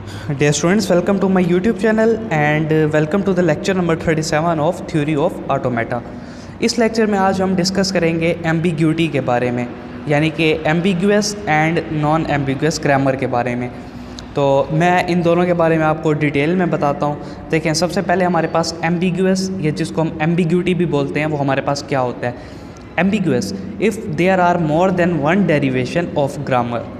Dear students, welcome to my YouTube channel and welcome to the lecture number 37 of Theory of Automata। इस lecture में आज हम discuss करेंगे ambiguity के बारे में, यानी कि ambiguous and non ambiguous grammar के बारे में। तो मैं इन दोनों के बारे में आपको डिटेल में बताता हूँ। देखें, सबसे पहले हमारे पास एम्बिगुअस, या जिसको हम एम्बिग्यूटी भी बोलते हैं, वो हमारे पास क्या होता है। Ambiguous, if there are more than one derivation of grammar.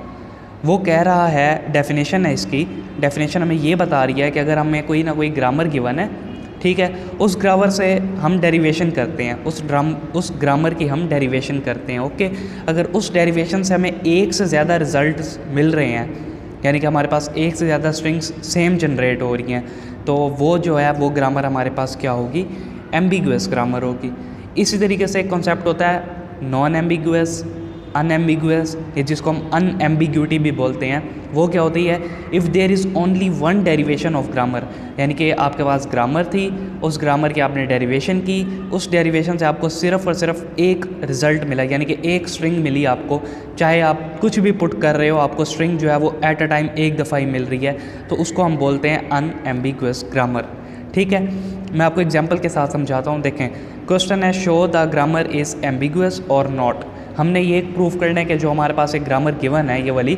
वो कह रहा है, डेफिनेशन है इसकी, डेफिनेशन हमें ये बता रही है कि अगर हमें कोई ना कोई ग्रामर गिवन है, ठीक है, उस ग्रामर से हम डेरिवेशन करते हैं, उस ग्रामर की हम डेरिवेशन करते हैं। ओके, अगर उस डेरिवेशन से हमें एक से ज़्यादा रिजल्ट मिल रहे हैं, यानी कि हमारे पास एक से ज़्यादा स्ट्रिंग्स सेम जनरेट हो रही हैं, तो वो जो है वो ग्रामर हमारे पास क्या होगी, एम्बिगुअस ग्रामर होगी। इसी तरीके से एक कॉन्सेप्ट होता है नॉन एम्बिगुअस, अनएम्बिगुअस, या जिसको हम अनएम्बिग्यूटी भी बोलते हैं। वो क्या होती है, if there is only one derivation of grammar, यानी कि आपके पास ग्रामर थी, उस ग्रामर की आपने डेरिवेशन की, उस डेरिवेशन से आपको सिर्फ़ और सिर्फ एक रिज़ल्ट मिला, यानी कि एक स्ट्रिंग मिली आपको। चाहे आप कुछ भी पुट कर रहे हो, आपको स्ट्रिंग जो है वो एट अ टाइम एक दफ़ा ही मिल रही है, तो उसको हम बोलते हैं अनएम्बिगुअस ग्रामर। ठीक है, मैं आपको एग्जाम्पल के साथ समझाता हूँ। देखें, क्वेश्चन है, show the grammar is ambiguous और नॉट। हमने ये प्रूफ करना है कि जो हमारे पास एक ग्रामर गिवन है, ये वाली,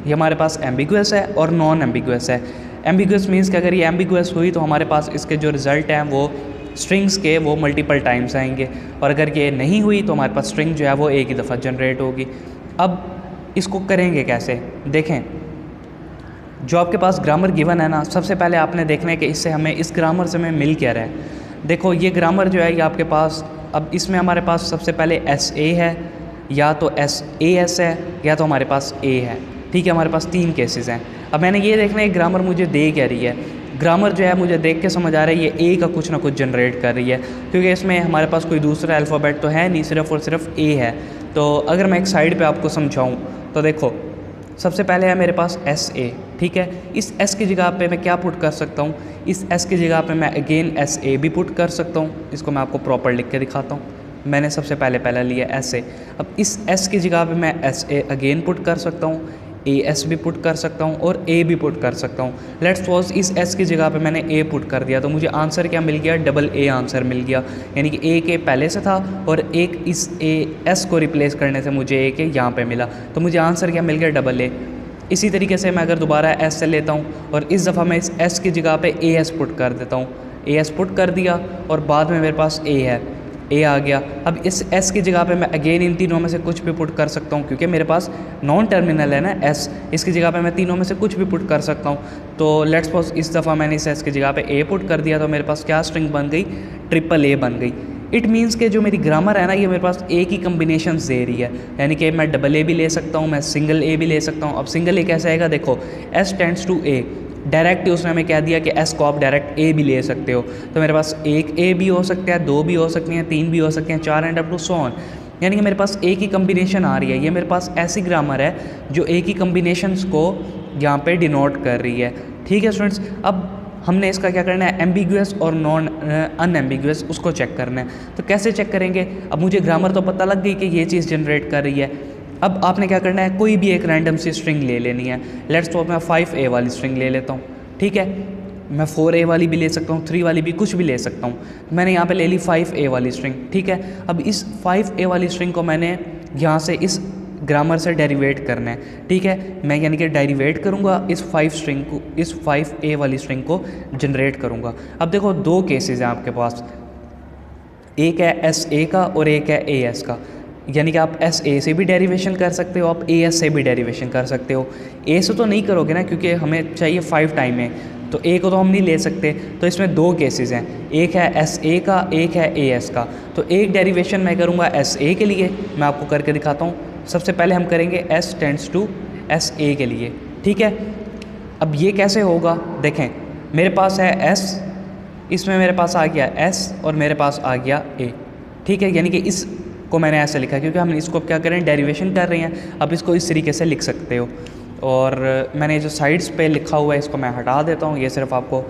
ये हमारे पास एम्बिगुअस है और नॉन एम्बिगुअस है। एम्बिगुअस मीन्स कि अगर ये एम्बिगुअस हुई तो हमारे पास इसके जो रिज़ल्ट हैं वो स्ट्रिंग्स के वो मल्टीपल टाइम्स आएंगे, और अगर ये नहीं हुई तो हमारे पास स्ट्रिंग जो है वो एक ही दफ़ा जनरेट होगी। अब इसको करेंगे कैसे, देखें, जो आपके पास ग्रामर गिवन है ना, सबसे पहले आपने देखना है कि इससे हमें, इस ग्रामर से हमें मिल क्या रहा है। देखो, ये ग्रामर जो है ये आपके पास, अब इसमें हमारे पास सबसे पहले एस ए है, या तो एस ए एस है, या तो हमारे पास ए है। ठीक है, हमारे पास तीन केसेस हैं। अब मैंने ये देखना है ग्रामर मुझे दे क्या रही है। ग्रामर जो है मुझे देख के समझ आ रहा है ये ए का कुछ ना कुछ जनरेट कर रही है, क्योंकि इसमें हमारे पास कोई दूसरा अल्फ़ाबेट तो है नहीं, सिर्फ़ और सिर्फ ए है। तो अगर मैं एक साइड पे आपको समझाऊँ तो देखो, सबसे पहले है मेरे पास एस ए। ठीक है, इस एस की जगह पे मैं क्या पुट कर सकता हूँ, इस एस की जगह पे मैं अगेन एस ए भी पुट कर सकता हूँ। इसको मैं आपको प्रॉपर लिख के दिखाता हूँ। मैंने सबसे पहले लिया एस ए। अब इस एस की जगह पे मैं एस ए अगेन पुट कर सकता हूँ, ए एस भी पुट कर सकता हूँ और ए भी पुट कर सकता हूँ। लेट्स सपोज इस एस की जगह पे मैंने ए पुट कर दिया, तो मुझे आंसर क्या मिल गया, डबल ए आंसर मिल गया। यानी कि ए के पहले से था और एक इस ए एस को रिप्लेस करने से मुझे ए के यहाँ पे मिला, तो मुझे आंसर क्या मिल गया, डबल ए। इसी तरीके से मैं अगर दोबारा एस से लेता हूँ और इस दफ़ा मैं इस एस की जगह पे ए एस पुट कर देता हूँ, ए एस पुट कर दिया और बाद में मेरे पास ए है, ए आ गया। अब इस एस की जगह पे मैं अगेन इन तीनों में से कुछ भी पुट कर सकता हूँ, क्योंकि मेरे पास नॉन टर्मिनल है ना एस, इसकी जगह पे मैं तीनों में से कुछ भी पुट कर सकता हूँ। तो लेट्स सपोज इस दफ़ा मैंने इस एस की जगह पे ए पुट कर दिया, तो मेरे पास क्या स्ट्रिंग बन गई, ट्रिपल ए बन गई। इट मीन्स के जो मेरी ग्रामर है ना, ये मेरे पास ए की कम्बिनेशन दे रही है, यानी कि मैं डबल ए भी ले सकता हूँ, मैं सिंगल ए भी ले सकता हूँ। अब सिंगल ए कैसे आएगा, देखो, S tends to A, direct उसने हमें कह दिया कि एस को आप डायरेक्ट ए भी ले सकते हो, तो मेरे पास एक ए भी हो सकता है, दो भी हो सकती हैं, तीन भी हो सकते हैं, चार and up to so on. यानी कि मेरे पास ए की कम्बिनेशन आ रही है। ये मेरे पास ऐसी ग्रामर है जो ए की कम्बिनेशंस को यहाँ पे डिनोट कर रही है। ठीक है स्टूडेंट्स, अब हमने इसका क्या करना है, एम्बिगुअस और नॉन अनएम्बिगुअस, उसको चेक करना है। तो कैसे चेक करेंगे, अब मुझे ग्रामर तो पता लग गई कि ये चीज़ जनरेट कर रही है। अब आपने क्या करना है, कोई भी एक रैंडम सी स्ट्रिंग ले लेनी है। लेट्स सपोज मैं 5A वाली स्ट्रिंग ले लेता हूँ। ठीक है, मैं 4A वाली भी ले सकता हूँ, 3 वाली भी, कुछ भी ले सकता हूँ। मैंने यहाँ पे ले ली 5A वाली स्ट्रिंग। ठीक है, अब इस 5A वाली स्ट्रिंग को मैंने यहाँ से इस ग्रामर से डेरिवेट करना है। ठीक है, मैं यानी कि डेरिवेट करूँगा इस 5A वाली स्ट्रिंग को जनरेट करूँगा। अब देखो, दो केसेस हैं आपके पास, एक है एस ए का और एक है ए एस का। यानी कि आप एस ए से भी डेरिवेशन कर सकते हो, आप ए एस से भी डेरिवेशन कर सकते हो। ए से तो नहीं करोगे ना, क्योंकि हमें चाहिए 5 टाइम में, तो ए को तो हम नहीं ले सकते। तो इसमें दो केसेस हैं, एक है एस ए का, एक है ए एस का। तो एक डेरिवेशन मैं करूँगा एस ए के लिए, मैं आपको करके दिखाता हूँ। सबसे पहले हम करेंगे S tends to S A के लिए। ठीक है, अब ये कैसे होगा, देखें, मेरे पास है एस, इसमें मेरे पास आ गया एस और मेरे पास आ गया ए। ठीक है, यानी कि इस को मैंने ऐसे लिखा क्योंकि हम इसको क्या करें, डेरिवेशन कर रहे हैं। अब इसको इस तरीके से लिख सकते हो, और मैंने जो साइड्स पे लिखा हुआ है इसको मैं हटा देता हूँ। ये सिर्फ आपको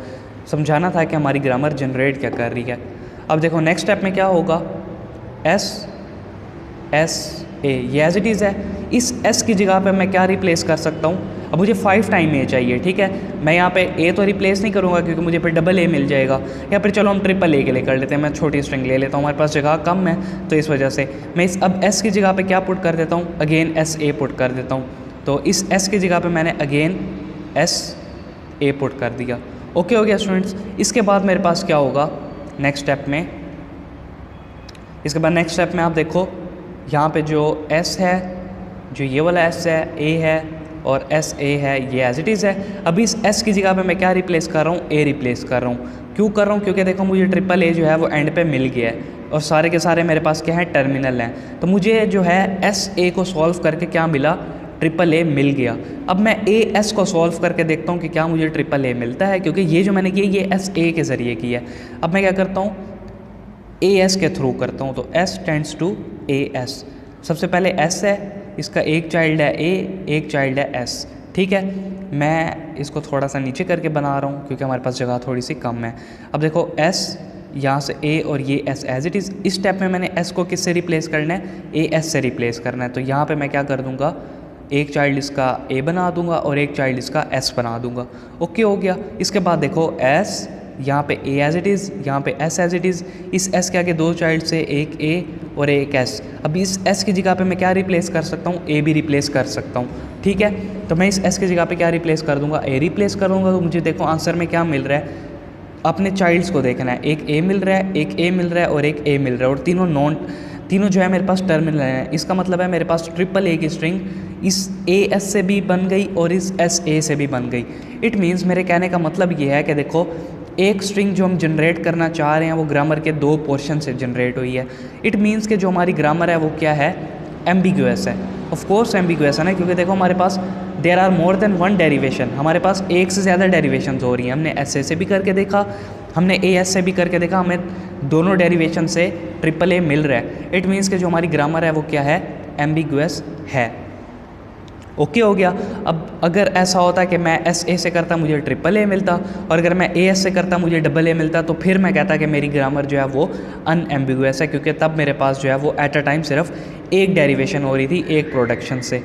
समझाना था कि हमारी ग्रामर जनरेट क्या कर रही है। अब देखो, नेक्स्ट स्टेप में क्या होगा, एस एस ए, ये एज इट इज़ है। इस एस की जगह पे मैं क्या रिप्लेस कर सकता हूँ, अब मुझे 5 टाइम ए चाहिए, ठीक है। मैं यहाँ पे ए तो रिप्लेस नहीं करूँगा क्योंकि मुझे फिर डबल ए मिल जाएगा, या फिर चलो हम ट्रिपल ए के लिए कर लेते हैं। मैं छोटी स्ट्रिंग ले लेता हूँ, हमारे पास जगह कम है तो इस वजह से मैं इस अब एस की जगह पे क्या पुट कर देता हूँ, अगेन एस ए पुट कर देता हूँ। तो इस एस की जगह पे मैंने अगेन एस ए पुट कर दिया। ओके हो गया स्टूडेंट्स। इसके बाद मेरे पास क्या होगा नेक्स्ट स्टेप में, इसके बाद नेक्स्ट स्टेप में आप देखो यहाँ पे जो एस है, जो ये वाला एस है, ए है और एस ए है, ये एज इट इज़ है। अभी इस एस की जगह पे मैं क्या रिप्लेस कर रहा हूँ, ए रिप्लेस कर रहा हूँ। क्यों कर रहा हूँ, क्योंकि देखो मुझे ट्रिपल ए जो है वो एंड पे मिल गया है और सारे के सारे मेरे पास क्या है, टर्मिनल हैं। तो मुझे जो है एस ए को सॉल्व करके क्या मिला, ट्रिपल ए मिल गया। अब मैं ए एस को सॉल्व करके देखता हूँ कि क्या मुझे ट्रिपल ए मिलता है, क्योंकि ये जो मैंने किया ये एस ए के ज़रिए किया है। अब मैं क्या करता हूँ, ए एस के थ्रू करता हूँ। तो S tends to A S. सबसे पहले एस है, इसका एक चाइल्ड है ए, एक चाइल्ड है एस, ठीक है। मैं इसको थोड़ा सा नीचे करके बना रहा हूँ क्योंकि हमारे पास जगह थोड़ी सी कम है। अब देखो एस यहाँ से ए और ये एस एज इट इज़। इस स्टेप में मैंने एस को किससे रिप्लेस करना है, ए एस से रिप्लेस करना है। तो यहाँ पे मैं क्या कर दूँगा, एक चाइल्ड इसका ए बना दूंगा और एक चाइल्ड इसका एस बना दूंगा। ओके हो गया। इसके बाद देखो एस यहाँ पे ए एज इट इज़, यहाँ पे एस एज इट इज़। इस एस के आगे दो चाइल्ड से एक ए और एक एस। अब इस एस की जगह पे मैं क्या रिप्लेस कर सकता हूँ, ए भी रिप्लेस कर सकता हूँ, ठीक है। तो मैं इस एस की जगह पे क्या रिप्लेस कर दूंगा, ए रिप्लेस करूँगा। तो मुझे देखो आंसर में क्या मिल रहा है, अपने चाइल्ड्स को देखना है। एक ए मिल रहा है, एक ए मिल रहा है और एक ए मिल रहा है, और तीनों जो है मेरे पास टर्मिनल हैं। इसका मतलब है मेरे पास ट्रिपल ए की स्ट्रिंग इस ए एस से भी बन गई और इस एस ए से भी बन गई। इट मीन्स मेरे कहने का मतलब ये है कि देखो एक स्ट्रिंग जो हम जनरेट करना चाह रहे हैं वो ग्रामर के दो पोर्शन से जनरेट हुई है। इट मीन्स कि जो हमारी ग्रामर है वो क्या है, एम्बिगुअस है। ऑफ कोर्स एम्बिगुअस है ना, क्योंकि देखो हमारे पास there are more than one derivation, हमारे पास एक से ज़्यादा डेरिवेशंस हो रही हैं। हमने एस ए से भी करके देखा, हमने ए एस से भी करके देखा, हमें दोनों डेरिवेशन से ट्रिपल ए मिल रहा है। इट मीन्स कि जो हमारी ग्रामर है वो क्या है, एम्बिगुअस है। ओके हो गया। अब अगर ऐसा होता कि मैं एस ए से करता मुझे ट्रिपल ए मिलता, और अगर मैं ए एस से करता मुझे डबल ए मिलता, तो फिर मैं कहता कि मेरी ग्रामर जो है वो अनएम्बिगुअस है, क्योंकि तब मेरे पास जो है वो एट अ टाइम सिर्फ एक डेरिवेशन हो रही थी एक प्रोडक्शन से।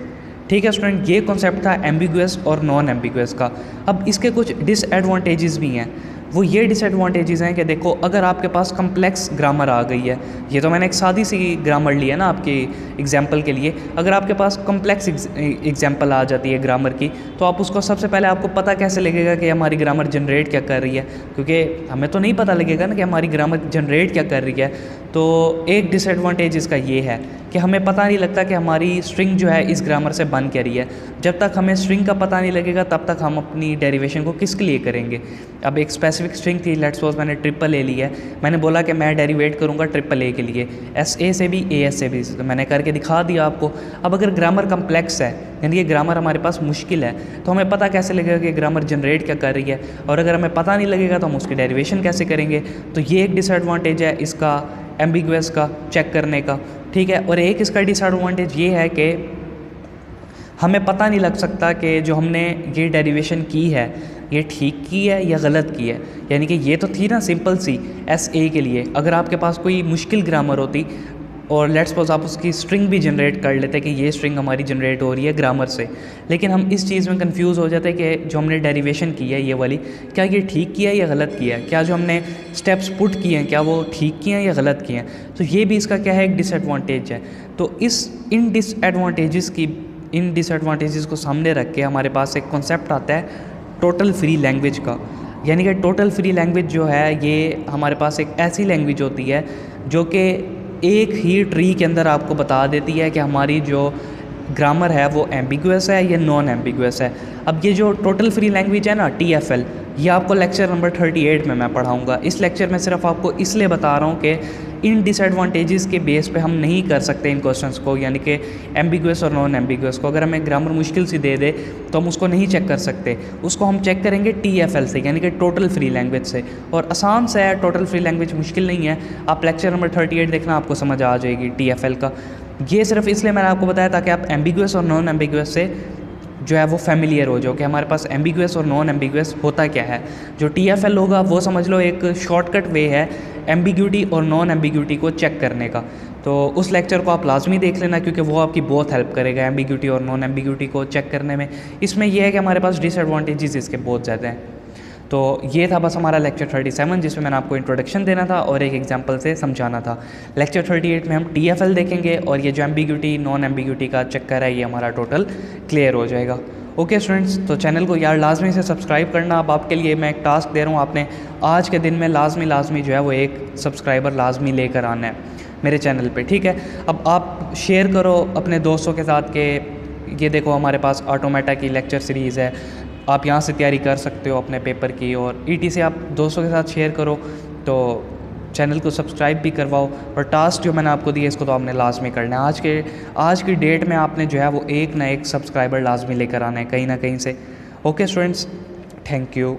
ठीक है स्टूडेंट, ये कॉन्सेप्ट था एम्बिगुअस और नॉन एम्बिगुअस का। अब इसके कुछ डिसएडवांटेजेस भी हैं। वो ये डिसएडवांटेजेस हैं कि देखो अगर आपके पास कम्प्लेक्स ग्रामर आ गई है, ये तो मैंने एक सादी सी ग्रामर ली है ना आपके एग्जाम्पल के लिए, अगर आपके पास कम्प्लेक्स एग्जाम्पल आ जाती है ग्रामर की, तो आप उसको सबसे पहले आपको पता कैसे लगेगा कि हमारी ग्रामर जनरेट क्या कर रही है, क्योंकि हमें तो नहीं पता लगेगा ना कि हमारी ग्रामर जनरेट क्या कर रही है। तो एक डिसएडवांटेज इसका ये है कि हमें पता नहीं लगता कि हमारी स्ट्रिंग जो है इस ग्रामर से बन क्या रही है। जब तक हमें स्ट्रिंग का पता नहीं लगेगा तब तक हम अपनी डेरिवेशन को किसके लिए करेंगे। अब एक स्पेसिफिक स्ट्रिंग थी, लेट्स सपोज मैंने ट्रिपल ए ली है, मैंने बोला कि मैं डेरिवेट करूँगा ट्रिपल ए के लिए, एस ए से भी ए एस से भी, तो मैंने करके दिखा दिया आपको। अब अगर ग्रामर कम्प्लेक्स है, यानी कि ग्रामर हमारे पास मुश्किल है, तो हमें पता कैसे लगेगा कि ग्रामर जनरेट क्या कर रही है, और अगर हमें पता नहीं लगेगा तो हम उसकी डेरिवेशन कैसे करेंगे। तो ये एक डिसएडवांटेज है इसका एम्बिगुअस का चेक करने का। ठीक है, और एक इसका डिसएडवांटेज ये है कि हमें पता नहीं लग सकता कि जो हमने ये डेरिवेशन की है ये ठीक की है या गलत की है। यानी कि ये तो थी ना सिंपल सी एस ए के लिए, अगर आपके पास कोई मुश्किल ग्रामर होती और लेट्स सपोज आप उसकी स्ट्रिंग भी जनरेट कर लेते कि ये स्ट्रिंग हमारी जनरेट हो रही है ग्रामर से, लेकिन हम इस चीज़ में कंफ्यूज हो जाते कि जो हमने डेरिवेशन की है ये वाली, क्या ये ठीक किया है या गलत किया है, क्या जो हमने स्टेप्स पुट किए हैं क्या वो ठीक किए हैं या गलत किए हैं। तो ये भी इसका क्या है, एक डिसएडवांटेज है। तो इन डिसएडवांटेजेस को सामने रख के हमारे पास एक कॉन्सेप्ट आता है टोटल फ्री लैंग्वेज का। यानी कि टोटल फ्री लैंग्वेज जो है ये हमारे पास एक ऐसी लैंग्वेज होती है जो कि एक ही ट्री के अंदर आपको बता देती है कि हमारी जो ग्रामर है वो एम्बिगुअस है या नॉन एम्बिगुअस है। अब ये जो टोटल फ्री लैंग्वेज है ना TFL, ये आपको लेक्चर नंबर 38 में मैं पढ़ाऊँगा। इस लेक्चर में सिर्फ आपको इसलिए बता रहा हूँ कि इन डिसएडवांटेजेस के बेस पे हम नहीं कर सकते इन क्वेश्चंस को, यानी कि एम्बिगुअस और नॉन एम्बिगुअस को। अगर हमें ग्रामर मुश्किल सी दे दे तो हम उसको नहीं चेक कर सकते, उसको हम चेक करेंगे TFL से, यानी कि टोटल फ्री लैंग्वेज से। और आसान से है, टोटल फ्री लैंग्वेज मुश्किल नहीं है। आप लेक्चर नंबर 38 देखना, आपको समझ आ जाएगी TFL का। ये सिर्फ इसलिए मैंने आपको बताया ताकि आप एम्बिगुअस और नॉन एम्बिगुअस से जो है वो फेमिलियर हो जाओ कि हमारे पास एम्बिगुअस और नॉन एम्बिगुअस होता क्या है। जो TFL होगा वो समझ लो एक शॉर्टकट वे है एम्बिग्यूटी और नॉन एम्बिग्यूटी को चेक करने का। तो उस लेक्चर को आप लाजमी देख लेना, क्योंकि वो आपकी बहुत हेल्प करेगा एम्बिग्यूटी और नॉन एम्बिग्यूटी को चेक करने में। इसमें यह है कि हमारे पास डिसएडवांटेजेस इसके बहुत ज़्यादा हैं। तो ये था बस हमारा लेक्चर 37, जिसमें मैंने आपको इंट्रोडक्शन देना था और एक एग्जांपल से समझाना था। लेक्चर 38 में हम TFL देखेंगे और ये जो एम्बिग्यूटी नॉन एम्बिग्यूटी का चक्कर है ये हमारा टोटल क्लियर हो जाएगा। ओके स्टूडेंट्स, तो चैनल को यार लाजमी से सब्सक्राइब करना। अब आपके लिए मैं एक टास्क दे रहा हूँ, आपने आज के दिन में लाजमी जो है वो एक सब्सक्राइबर लाजमी लेकर आना है मेरे चैनल पे, ठीक है। अब आप शेयर करो अपने दोस्तों के साथ के ये देखो हमारे पास ऑटोमेटा की लेक्चर सीरीज़ है, आप यहाँ से तैयारी कर सकते हो अपने पेपर की, और ET से आप दोस्तों के साथ शेयर करो। तो चैनल को सब्सक्राइब भी करवाओ, और टास्क जो मैंने आपको दिया इसको तो आपने लाजमी करना है। आज की डेट में आपने जो है वो एक ना एक सब्सक्राइबर लाजमी लेकर आना है कहीं ना कहीं से। Okay students, thank you.